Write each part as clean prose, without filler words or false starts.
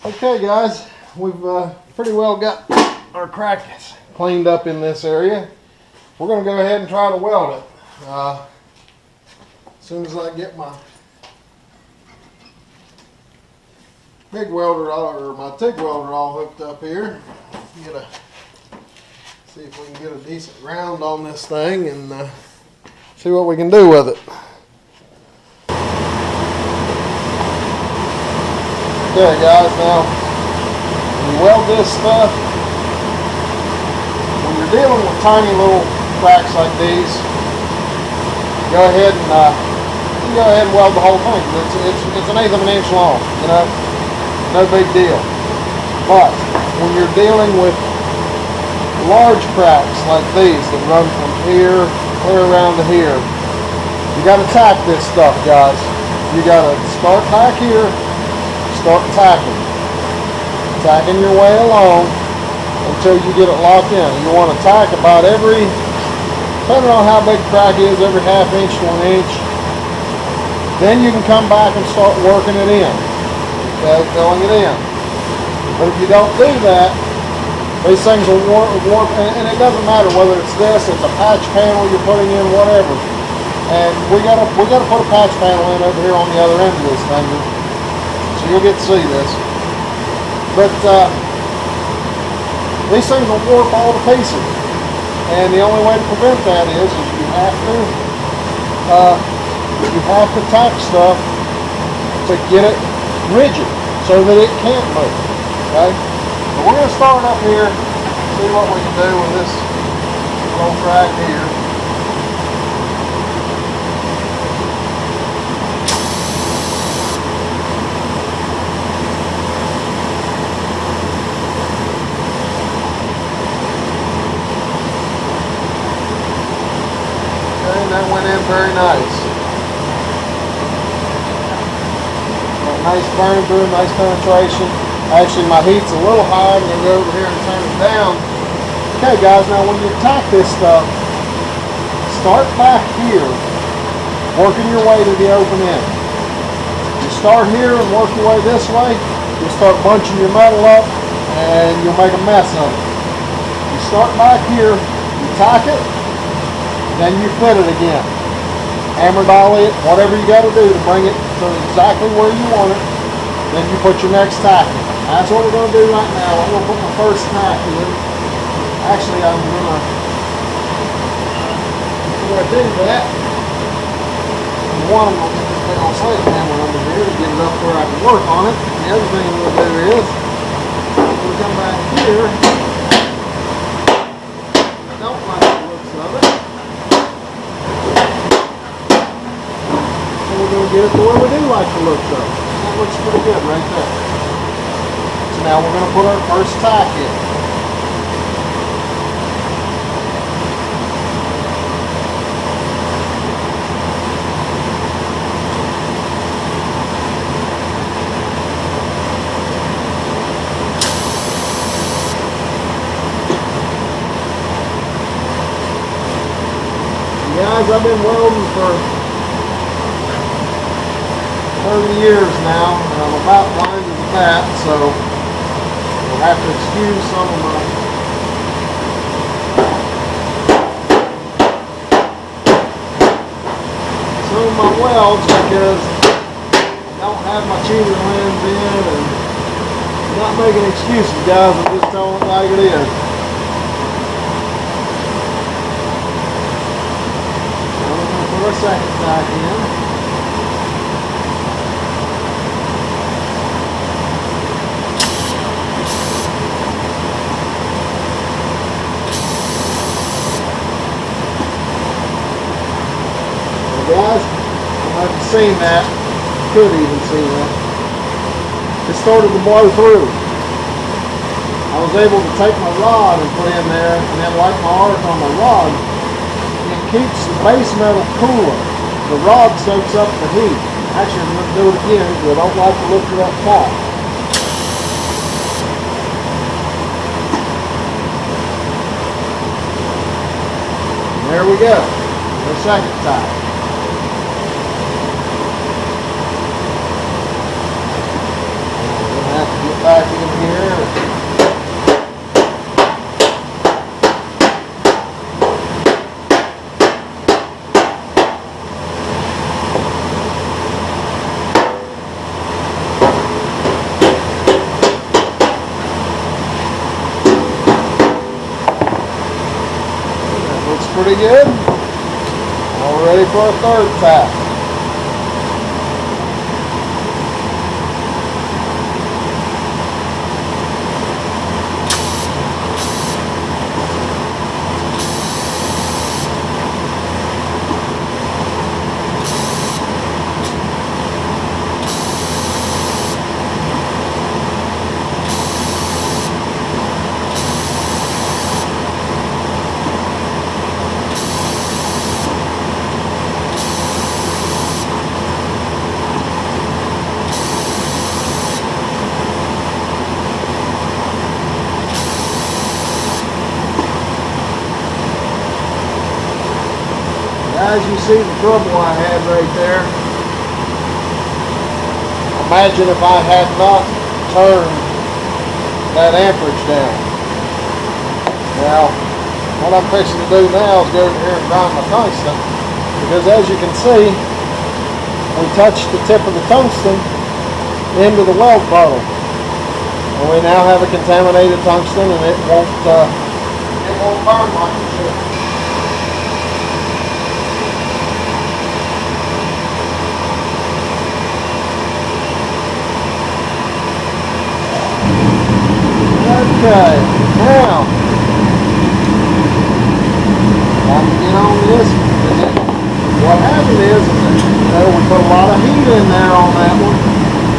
Okay guys, we've pretty well got our cracks cleaned up in this area. We're going to go ahead and try to weld it. As soon as I get my big welder or my TIG welder all hooked up here, see if we can get a decent round on this thing and see what we can do with it. Okay guys, now when you weld this stuff, when you're dealing with tiny little cracks like these, go ahead and weld the whole thing. It's an eighth of an inch long, you know, no big deal. But when you're dealing with large cracks like these that run from here clear around to here, you got to tack this stuff, guys. You got to start back here. Start tacking your way along until you get it locked in. You want to tack about every, depending on how big the crack is, every half inch to an inch. Then you can come back and start working it in, okay, filling it in. But if you don't do that, these things will warp, and it doesn't matter whether it's this, it's a patch panel you're putting in, whatever. And we gotta put a patch panel in over here on the other end of this Fender. You'll get to see this, but these things will warp all to pieces, and the only way to prevent that is you have to tack stuff to get it rigid so that it can't move. Okay, so we're going to start up here, see what we can do with this little crack here. That went in very nice. Nice burn through, nice penetration. Actually, my heat's a little high. I'm going to go over here and turn it down. Okay, guys, now when you tack this stuff, start back here, working your way to the open end. You start here and work your way this way, you'll start bunching your metal up, and you'll make a mess of it. You start back here, you tack it, then you fit it again. Hammer dolly it, whatever you got to do to bring it to exactly where you want it. Then you put your next tack in. That's what we're going to do right now. I'm going to put my first tack in. Actually, I'm going to, before I do that, one, I'm going to get this big old sledgehammer over here to get it up where I can work on it. The other thing I'm going to do is, we'll come back here. I don't like the looks of it. We're going to get it to where we do like the looks of it. That looks pretty good right there. So now we're going to put our first tack in. Guys, I've been welding for 30 years now, and I'm about blind as a bat, so you'll have to excuse some of my welds because I don't have my tuner lens in, and I'm not making excuses, guys. I'm just telling it like it is. Now we're going to put our second tack in. Guys, I haven't seen that. Could even see that. It started to blow through. I was able to take my rod and put in there, and then like my arc on my rod, it keeps the base metal cooler. The rod soaks up the heat. Actually, I'm going to do it again because I don't like the look of that top. There we go. The second time. We'll have to get back pretty good. Now we're ready for a third tack. As you see the trouble I had right there, imagine if I had not turned that amperage down. Now, what I'm fixing to do now is go over here and grind my tungsten, because as you can see, we touched the tip of the tungsten into the weld puddle. And we now have a contaminated tungsten, and it won't burn like it should. Okay, now, time to get on this. What happened is that, we put a lot of heat in there on that one.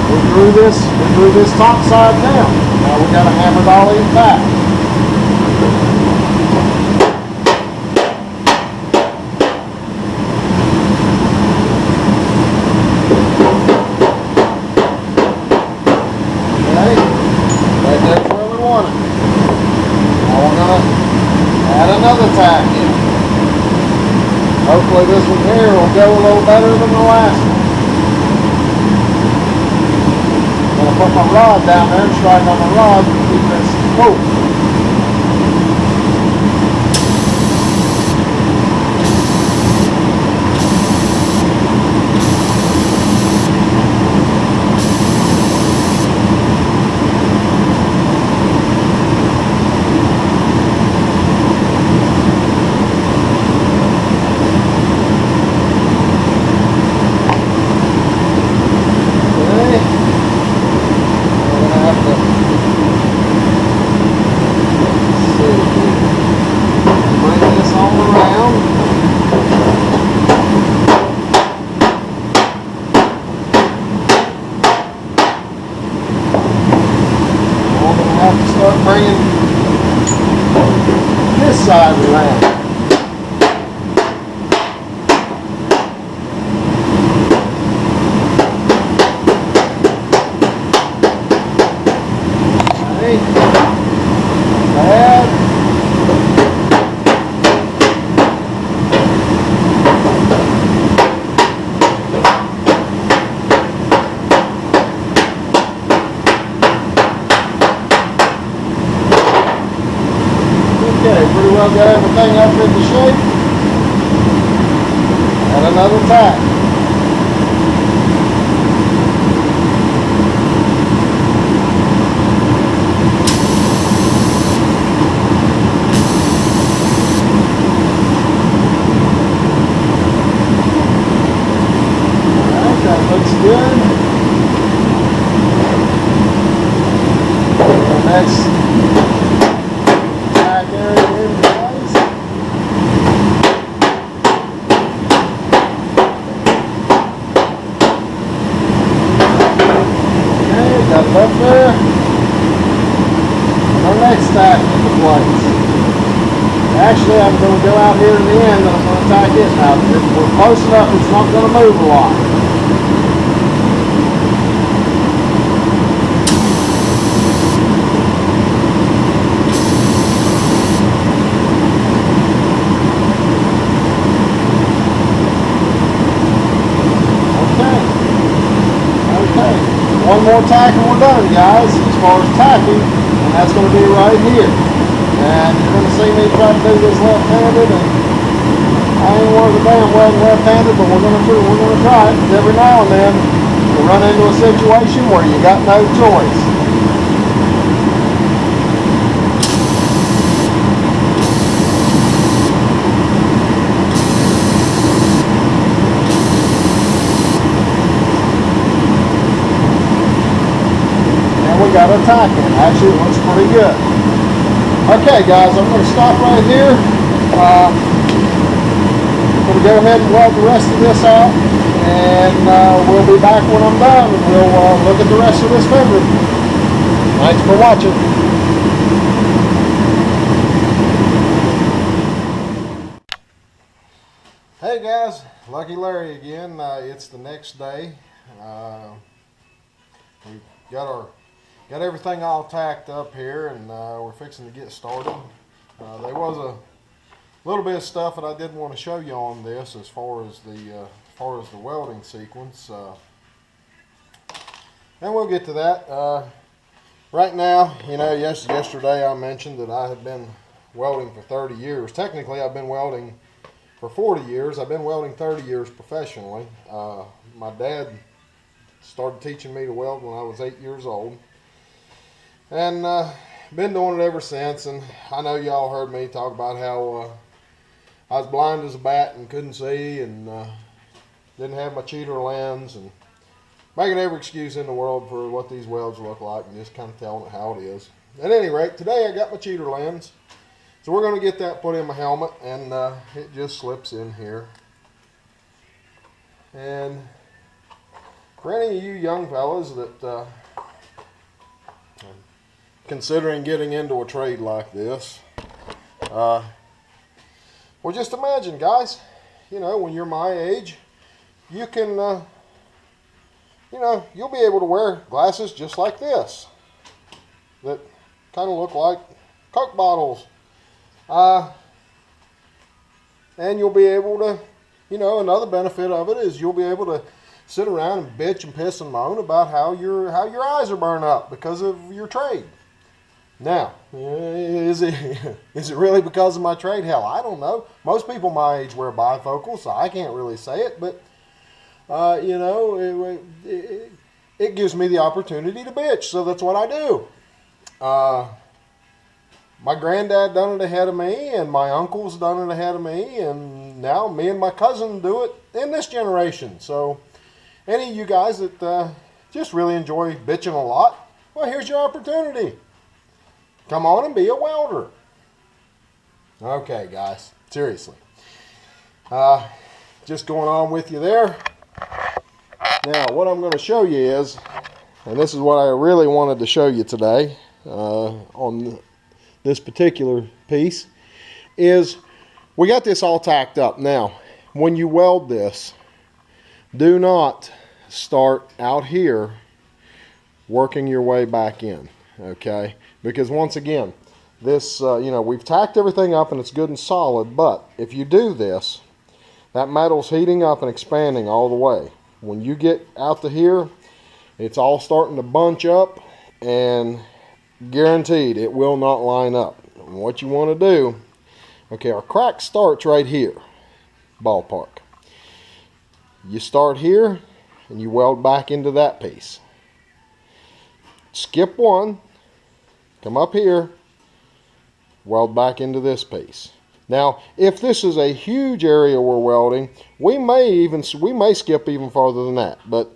We drew this top side down. Now we got to hammer it all in back. Another tack in. Hopefully this one here will go a little better than the last one. I'm going to put my rod down there and strike on the rod and keep this close. Start bringing this side around. Okay. Bad. Okay, pretty well got everything up into shape. And another tack. Alright, that looks good. The next up there, our next tack into place. Actually, I'm going to go out here in the end and I'm going to tack it. Now, if we're close enough, it's not going to move a lot. One more tack and we're done, guys, as far as tacking, and that's going to be right here. And you're going to see me try to do this left-handed, and I ain't worth a damn welding left-handed, but we're going to try it, because every now and then you run into a situation where you got no choice. got to attack it. Actually, it looks pretty good. Okay, guys, I'm going to stop right here. I'm going to go ahead and weld the rest of this out, and we'll be back when I'm done, and we'll look at the rest of this Fender. Thanks for watching. Hey guys, Lucky Larry again. It's the next day. We've got everything all tacked up here, and we're fixing to get started. There was a little bit of stuff that I did want to show you on this as far as the welding sequence, and we'll get to that. Right now, you know, yesterday I mentioned that I had been welding for 30 years. Technically, I've been welding for 40 years. I've been welding 30 years professionally. My dad started teaching me to weld when I was 8 years old, and been doing it ever since. And I know y'all heard me talk about how I was blind as a bat and couldn't see, and didn't have my cheater lens, and making every excuse in the world for what these welds look like, and just kind of telling it how it is. At any rate, today I got my cheater lens, so we're going to get that put in my helmet, and it just slips in here. And for any of you young fellas that considering getting into a trade like this, well, just imagine, guys, you know, when you're my age, you can, you know, you'll be able to wear glasses just like this that kind of look like Coke bottles. And you'll be able to, you know, another benefit of it is you'll be able to sit around and bitch and piss and moan about how your eyes are burned up because of your trade. Now, is it really because of my trade? Hell, I don't know. Most people my age wear bifocals, so I can't really say it, but you know, it gives me the opportunity to bitch, so that's what I do. My granddad done it ahead of me, and my uncle's done it ahead of me, and now me and my cousin do it in this generation. So any of you guys that just really enjoy bitching a lot, well, here's your opportunity. Come on and be a welder. Okay, guys, seriously. Just going on with you there. Now, what I'm going to show you is, and this is what I really wanted to show you today on this particular piece, is we got this all tacked up. Now, when you weld this, do not start out here working your way back in, okay? Because once again, this, you know, we've tacked everything up and it's good and solid, but if you do this, that metal's heating up and expanding all the way. When you get out to here, it's all starting to bunch up, and guaranteed it will not line up. And what you want to do, okay, our crack starts right here, ballpark. You start here and you weld back into that piece. Skip one, come up here, weld back into this piece. Now, if this is a huge area we're welding, we may skip even farther than that. But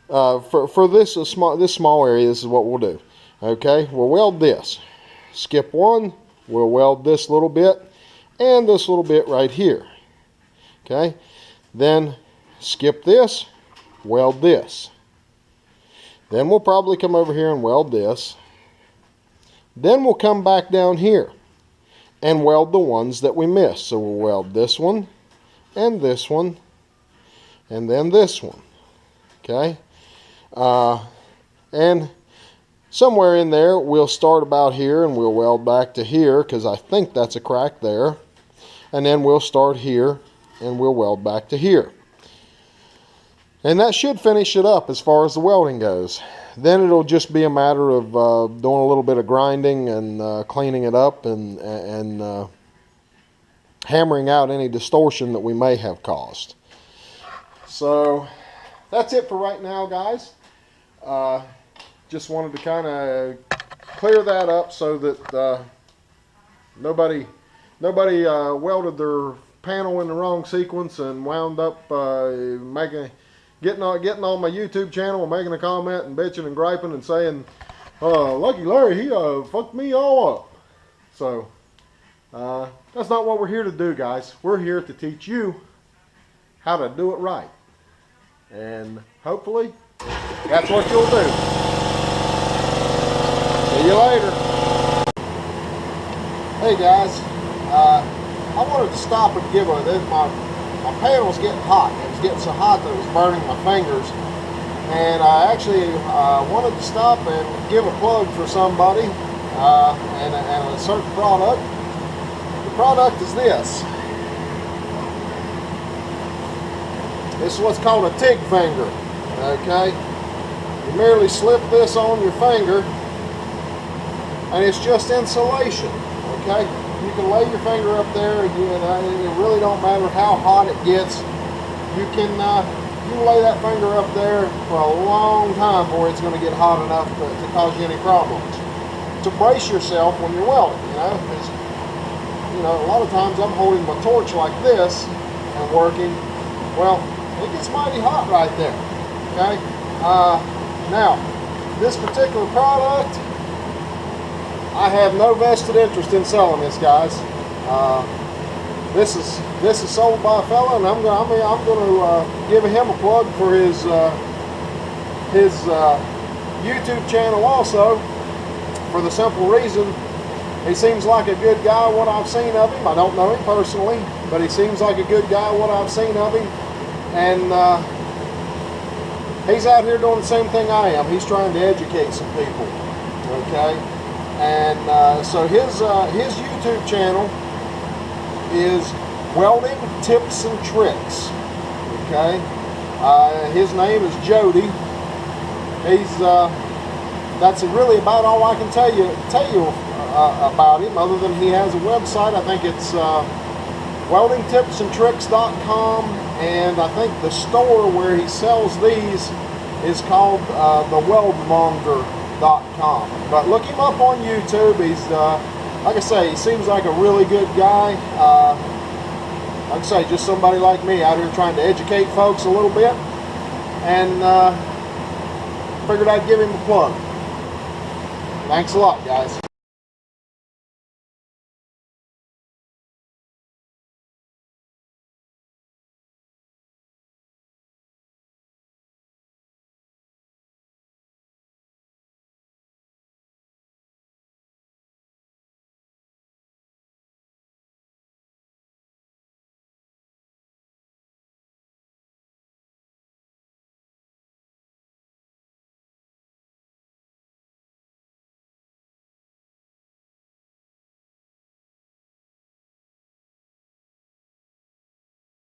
for this small area, this is what we'll do. Okay, we'll weld this. Skip one, we'll weld this little bit and this little bit right here. Okay, then skip this, weld this. Then we'll probably come over here and weld this. Then we'll come back down here and weld the ones that we missed. So we'll weld this one, and then this one. Okay, and somewhere in there we'll start about here and we'll weld back to here, because I think that's a crack there, and then we'll start here and we'll weld back to here. And that should finish it up as far as the welding goes. Then it'll just be a matter of doing a little bit of grinding and cleaning it up and hammering out any distortion that we may have caused. So that's it for right now, guys. Just wanted to kind of clear that up so that nobody welded their panel in the wrong sequence and wound up making getting on my YouTube channel and making a comment and bitching and griping and saying, Lucky Larry, he fucked me all up. So that's not what we're here to do, guys. We're here to teach you how to do it right. And hopefully that's what you'll do. See you later. Hey guys, I wanted to stop and give my pan was getting hot. It was getting so hot that it was burning my fingers. And I actually wanted to stop and give a plug for somebody and a certain product. The product is this. This is what's called a TIG finger. Okay? You merely slip this on your finger and it's just insulation. Okay? You can lay your finger up there, it really don't matter how hot it gets. You can lay that finger up there for a long time before it's going to get hot enough to cause you any problems. To brace yourself when you're welding, because a lot of times I'm holding my torch like this and working. Well, it gets mighty hot right there. Okay. Now, this particular product, I have no vested interest in selling this, guys. This is sold by a fella, and I'm going to give him a plug for his YouTube channel also, for the simple reason he seems like a good guy. What I've seen of him, I don't know him personally, but he seems like a good guy. What I've seen of him, and he's out here doing the same thing I am. He's trying to educate some people. Okay. And so his YouTube channel is Welding Tips and Tricks. Okay, his name is Jody. That's really about all I can tell you about him. Other than he has a website. I think it's weldingtipsandtricks.com, and I think the store where he sells these is called theweldmonger.com. But look him up on YouTube. He's like I say, he seems like a really good guy. Like I say, just somebody like me out here trying to educate folks a little bit, and figured I'd give him a plug. Thanks a lot, guys.